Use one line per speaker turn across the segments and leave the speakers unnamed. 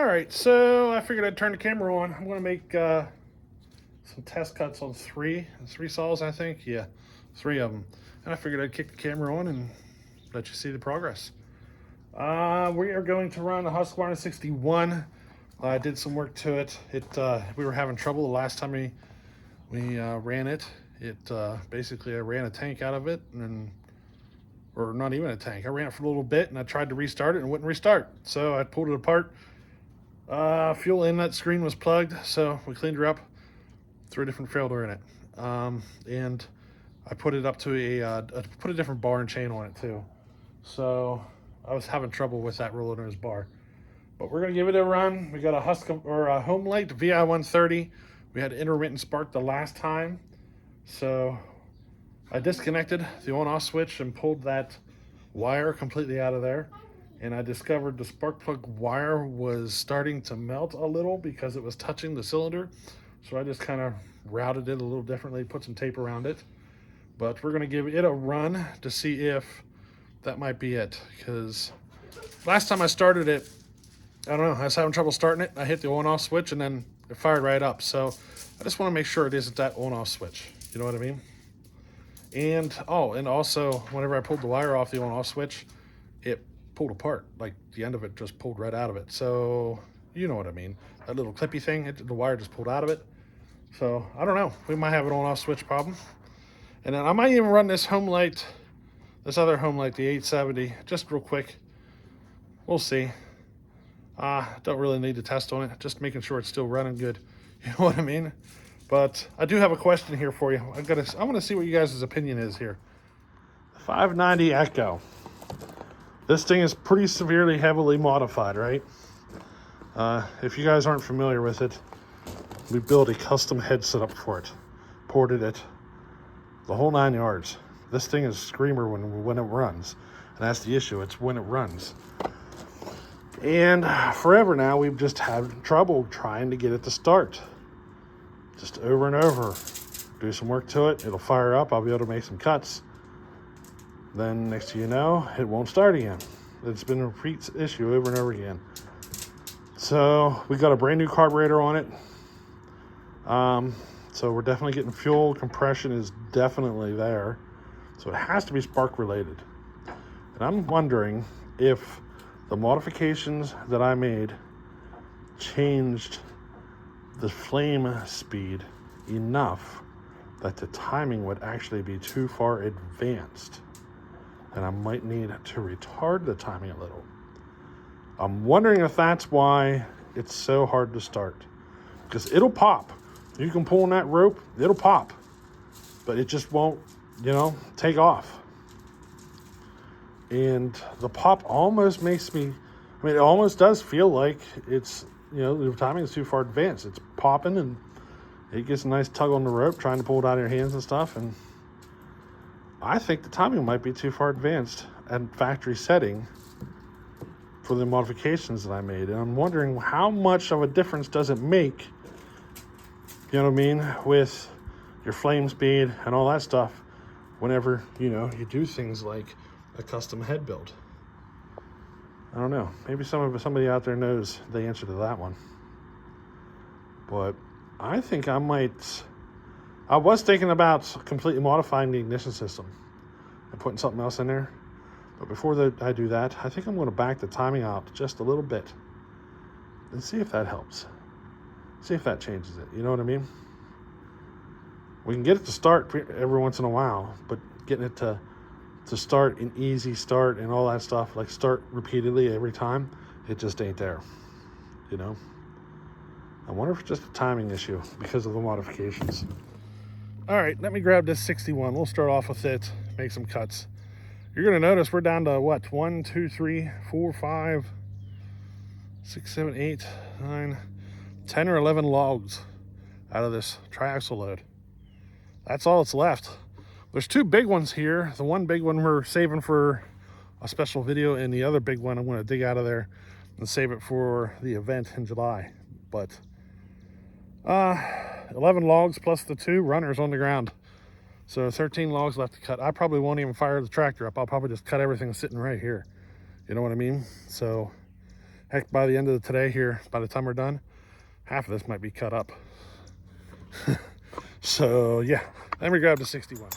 Alright, so I figured I'd turn the camera on. I'm going to make some test cuts on three saws, I think. Yeah, three of them. And I figured I'd kick the camera on and let you see the progress. We are going to run a Husqvarna 61. I did some work to it. We were having trouble the last time we ran it. Basically, I ran a tank out of it, or not even a tank. I ran it for a little bit, and I tried to restart it and it wouldn't restart. So I pulled it apart. Fuel inlet screen was plugged, so we cleaned her up, threw a different failure in it, and I put it up to put a different bar and chain on it too. So I was having trouble with that roller nose bar, but we're gonna give it a run. We got a Homelight VI130. We had intermittent spark the last time, so I disconnected the on-off switch and pulled that wire completely out of there. And I discovered the spark plug wire was starting to melt a little because it was touching the cylinder. So I just kind of routed it a little differently, put some tape around it. But we're gonna give it a run to see if that might be it. Because last time I started it, I don't know, I was having trouble starting it. I hit the on-off switch and then it fired right up. So I just wanna make sure it isn't that on-off switch. You know what I mean? And also whenever I pulled the wire off the on-off switch, it pulled apart. Like the end of it just pulled right out of it. So you know what I mean. That little clippy thing, the wire just pulled out of it. So I don't know. We might have an on-off switch problem. And then I might even run this Homelight, this other Homelight, the 870, just real quick. We'll see. Don't really need to test on it. Just making sure it's still running good. You know what I mean? But I do have a question here for you. I want to see what you guys' opinion is here. 590 Echo. This thing is pretty severely, heavily modified, right? If you guys aren't familiar with it, we built a custom head setup for it. Ported it. The whole 9 yards. This thing is a screamer when it runs. And that's the issue. It's when it runs. And forever now, we've just had trouble trying to get it to start. Just over and over. Do some work to it. It'll fire up. I'll be able to make some cuts. Then next thing you know, it won't start again. It's been a repeat issue over and over again. So we got a brand new carburetor on it. So we're definitely getting fuel. Compression is definitely there. So it has to be spark related. And I'm wondering if the modifications that I made changed the flame speed enough that the timing would actually be too far advanced. And I might need to retard the timing a little. I'm wondering if that's why it's so hard to start. Because it'll pop. You can pull on that rope, it'll pop. But it just won't, take off. And the pop almost makes me, it almost does feel like it's, the timing is too far advanced. It's popping and it gets a nice tug on the rope, trying to pull it out of your hands and stuff. And I think the timing might be too far advanced at factory setting for the modifications that I made. And I'm wondering how much of a difference does it make, with your flame speed and all that stuff whenever, you do things like a custom head build. I don't know. Maybe somebody out there knows the answer to that one. But I think I was thinking about completely modifying the ignition system and putting something else in there. But before I do that, I think I'm going to back the timing out just a little bit and see if that helps. See if that changes it. You know what I mean? We can get it to start every once in a while, but getting it to start an easy start and all that stuff, like start repeatedly every time, it just ain't there. I wonder if it's just a timing issue because of the modifications. All right, let me grab this 61. We'll start off with it, make some cuts. You're gonna notice we're down to what? 1, 2, 3, 4, 5, 6, 7, 8, 9, 10 or 11 logs out of this triaxle load. That's all that's left. There's two big ones here. The one big one we're saving for a special video, and the other big one I'm gonna dig out of there and save it for the event in July. But 11 logs plus the 2 runners on the ground. So 13 logs left to cut. I probably won't even fire the tractor up. I'll probably just cut everything sitting right here. You know what I mean? So Heck, by the end of today here, by the time we're done, half of this might be cut up. So yeah, let me grab the 61.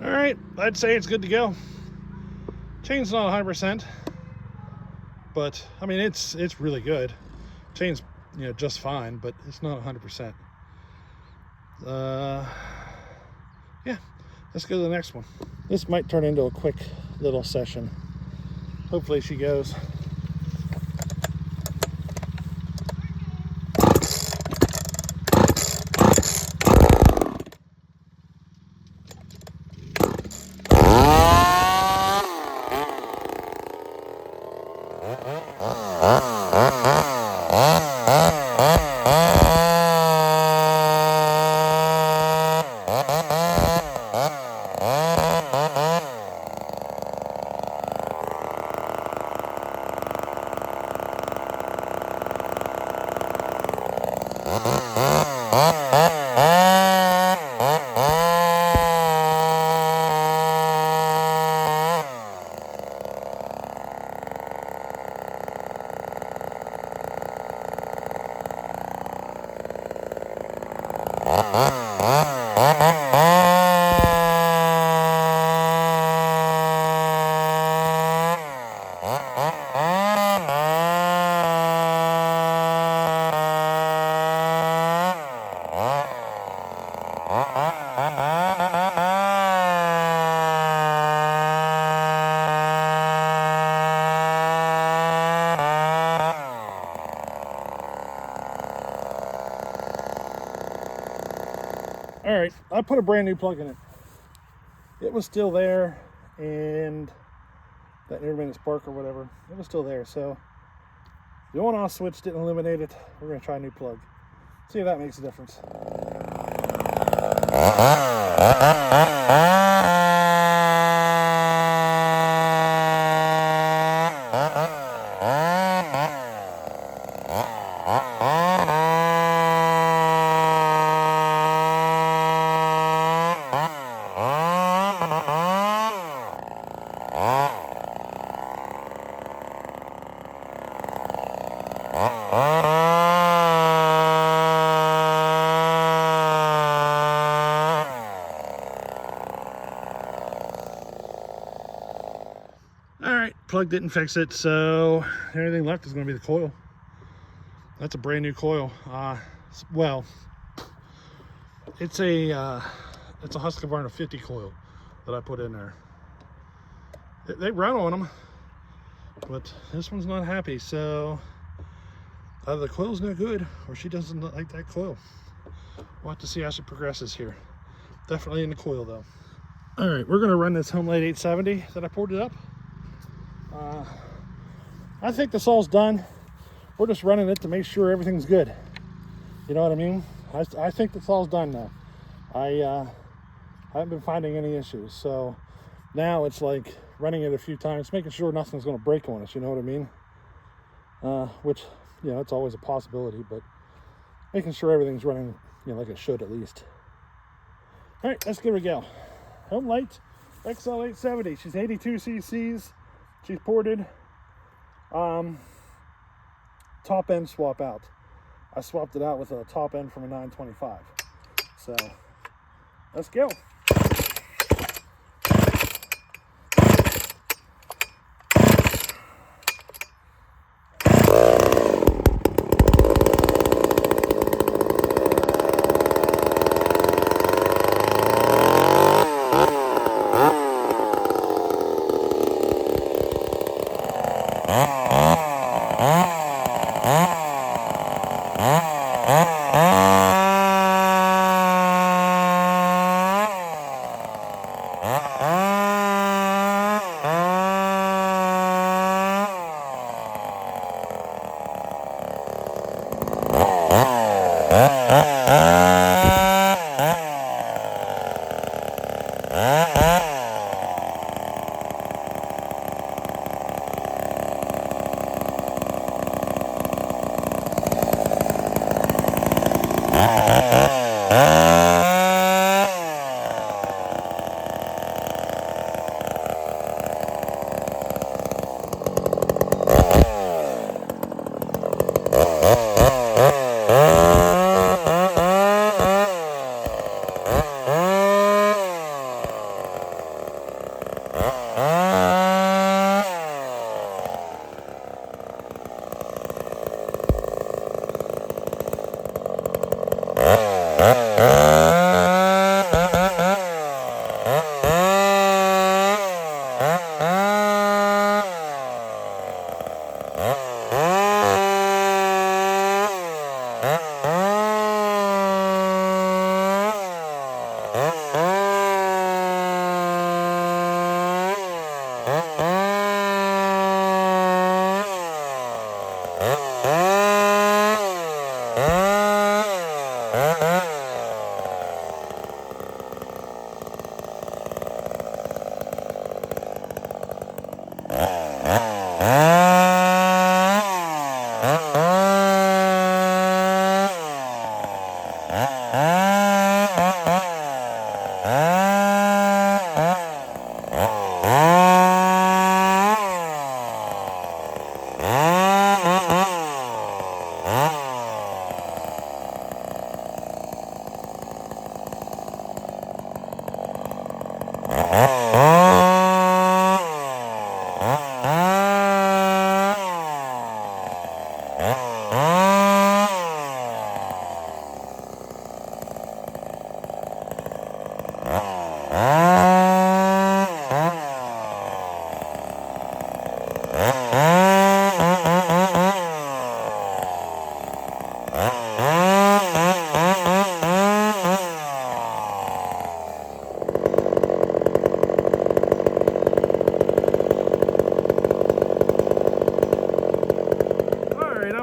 Alright, I'd say it's good to go. Chain's not 100%, but I mean it's really good. Chain's, you know, just fine, but it's not 100%. Yeah, let's go to the next one. This might turn into a quick little session. Hopefully she goes. Alright, I put a brand new plug in it. It was still there, and that intermittent spark or whatever, it was still there. So the on-off switch didn't eliminate it. We're going to try a new plug. See if that makes a difference. plug didn't fix it, so everything left is going to be the coil. That's a brand new coil. Well, it's a Husqvarna 50 coil that I put in there. They run on them, but this one's not happy, so either the coil's no good or she doesn't like that coil. We'll have to see how she progresses here. Definitely in the coil though. All right, we're gonna run this Homelite 870 that I poured it up. I think this all's done. We're just running it to make sure everything's good. You know what I mean? I think this all's done now. I haven't been finding any issues, so now it's like running it a few times, making sure nothing's going to break on us. You know what I mean? Which, you know, it's always a possibility, but making sure everything's running, you know, like it should at least. All right, let's give her a go. Homelite XL 870. She's 82 cc's. She's ported. Top end swap out. I swapped it out with a top end from a 925. So let's go.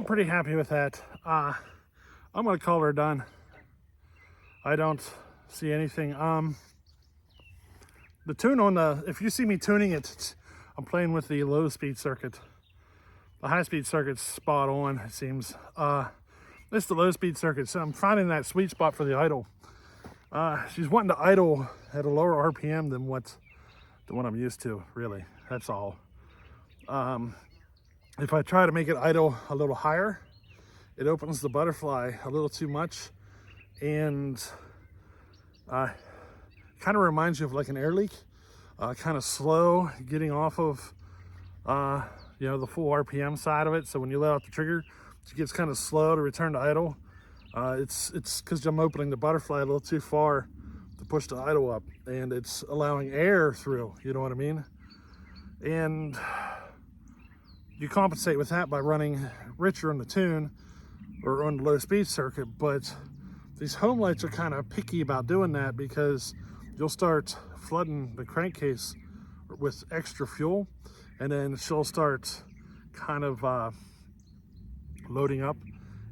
Pretty happy with that. I'm gonna call her done. I don't see anything. The tune on the, if you see me tuning it, I'm playing with the low speed circuit. The high speed circuit's spot on, it seems. This is the low speed circuit, so I'm finding that sweet spot for the idle. She's wanting to idle at a lower RPM than what I'm used to, really. That's all. If I try to make it idle a little higher, it opens the butterfly a little too much, and kind of reminds you of like an air leak. Kind of slow getting off of you know, the full RPM side of it. So when you let out the trigger, it gets kind of slow to return to idle. It's because I'm opening the butterfly a little too far to push the idle up, and it's allowing air through, you know what I mean? And you compensate with that by running richer on the tune or on the low speed circuit, but these home lights are kind of picky about doing that because you'll start flooding the crankcase with extra fuel, and then she'll start kind of loading up,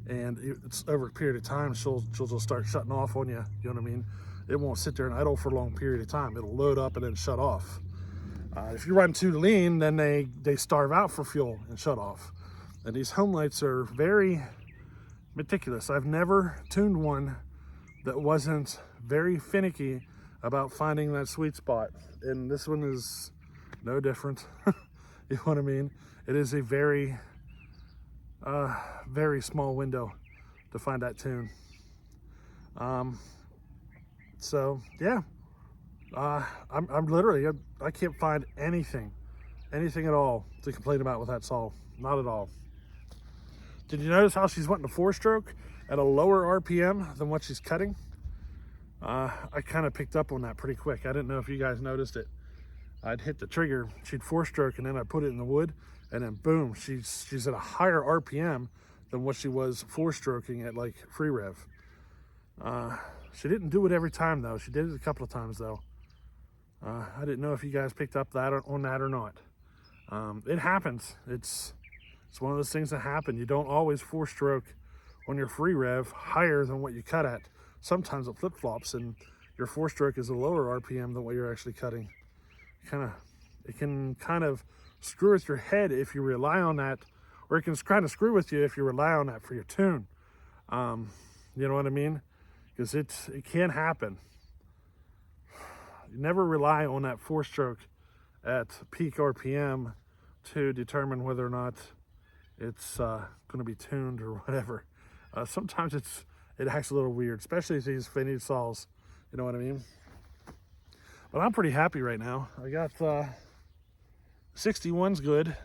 and it's over a period of time she'll just start shutting off on you, you know what I mean? It won't sit there and idle for a long period of time. It'll load up and then shut off. If you run too lean, then they starve out for fuel and shut off. And these home lights are very meticulous. I've never tuned one that wasn't very finicky about finding that sweet spot, and this one is no different. You know what I mean? It is a very very small window to find that tune. So yeah, I'm literally, I can't find anything at all to complain about with that saw. Not at all. Did you notice how she's wanting a 4-stroke at a lower RPM than what she's cutting? I kind of picked up on that pretty quick. I didn't know if you guys noticed it. I'd hit the trigger, she'd 4-stroke, and then I put it in the wood, and then boom, she's at a higher RPM than what she was 4-stroking at like free rev. She didn't do it every time though. She did it a couple of times though. I didn't know if you guys picked up that on that or not. It happens. It's one of those things that happen. You don't always 4-stroke on your free rev higher than what you cut at. Sometimes it flip-flops and your 4-stroke is a lower RPM than what you're actually cutting. It can kind of screw with your head if you rely on that, or it can kind of screw with you if you rely on that for your tune. You know what I mean? Because it can happen. You never rely on that 4-stroke at peak RPM to determine whether or not it's going to be tuned or whatever. Sometimes it acts a little weird, especially these finish saws. You know what I mean? But I'm pretty happy right now. I got 61's good,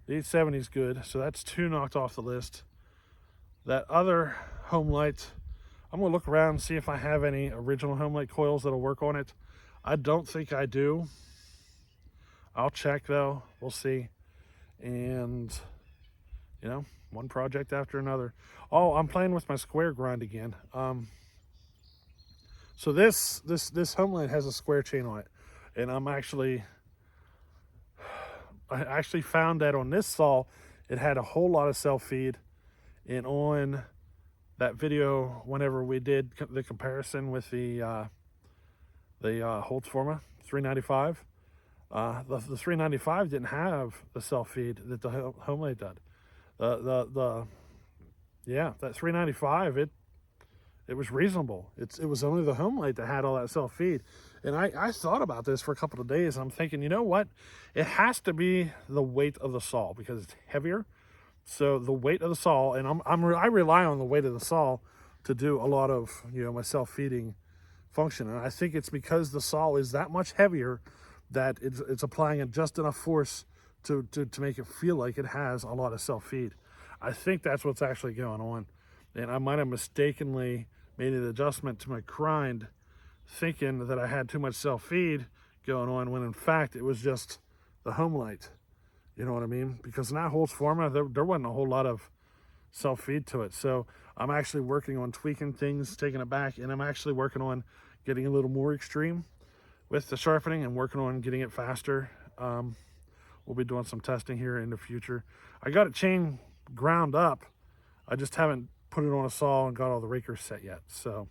the 870's good, so that's 2 knocked off the list. That other home light, I'm gonna look around and see if I have any original home light coils that'll work on it. I don't think I do. I'll check though, we'll see. And you know, one project after another. Oh, I'm playing with my square grind again. So this home light has a square chain on it, and I actually found that on this saw it had a whole lot of self-feed, and on that video whenever we did the comparison with the Holtzforma 395, the 395 didn't have the self-feed that the home light did. Yeah, that 395, it was reasonable. It was only the home light that had all that self-feed. And I thought about this for a couple of days. I'm thinking, you know what? It has to be the weight of the saw because it's heavier. So the weight of the saw, and I rely on the weight of the saw to do a lot of, you know, my self-feeding function. And I think it's because the saw is that much heavier that it's applying just enough force to make it feel like it has a lot of self-feed. I think that's what's actually going on. And I might have mistakenly made an adjustment to my grind thinking that I had too much self-feed going on, when in fact it was just the home light. You know what I mean? Because in that Holtzforma, there wasn't a whole lot of self-feed to it. So I'm actually working on tweaking things, taking it back, and I'm actually working on getting a little more extreme with the sharpening and working on getting it faster. We'll be doing some testing here in the future. I got a chain ground up. I just haven't put it on a saw and got all the rakers set yet. So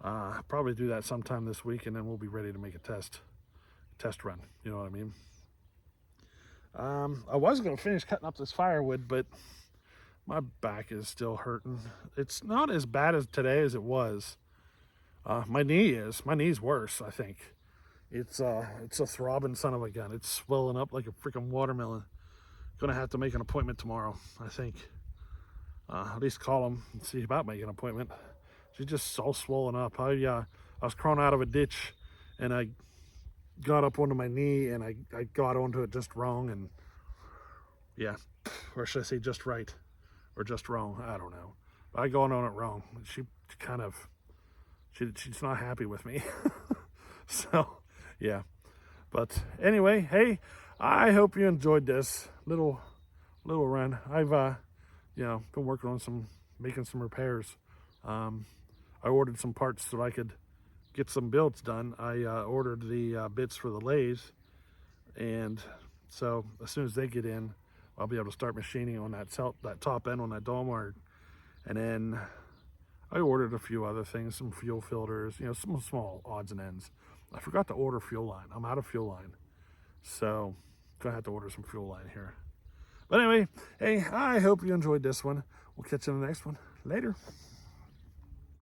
I'll probably do that sometime this week, and then we'll be ready to make a test run. You know what I mean? I was going to finish cutting up this firewood, but my back is still hurting. It's not as bad as today as it was. My knee's worse, I think. It's a throbbing son of a gun. It's swelling up like a freaking watermelon. Gonna have to make an appointment tomorrow, I think. At least call them and see about making an appointment. She's just all swollen up. I was crawling out of a ditch, and I got up onto my knee and I got onto it just wrong, and yeah, or should I say just right or just wrong? I don't know. But I got on it wrong. She kind of, she's not happy with me. So yeah, but anyway, hey, I hope you enjoyed this little run. I've been working on making some repairs. I ordered some parts so I could get some builds done. I ordered the bits for the lathe, and so as soon as they get in, I'll be able to start machining on that top end on that Dolmar. And then I ordered a few other things, some fuel filters, some small odds and ends. I forgot to order fuel line. I'm out of fuel line, so gonna have to order some fuel line here. But anyway, hey, I hope you enjoyed this one. We'll catch you in the next one. Later.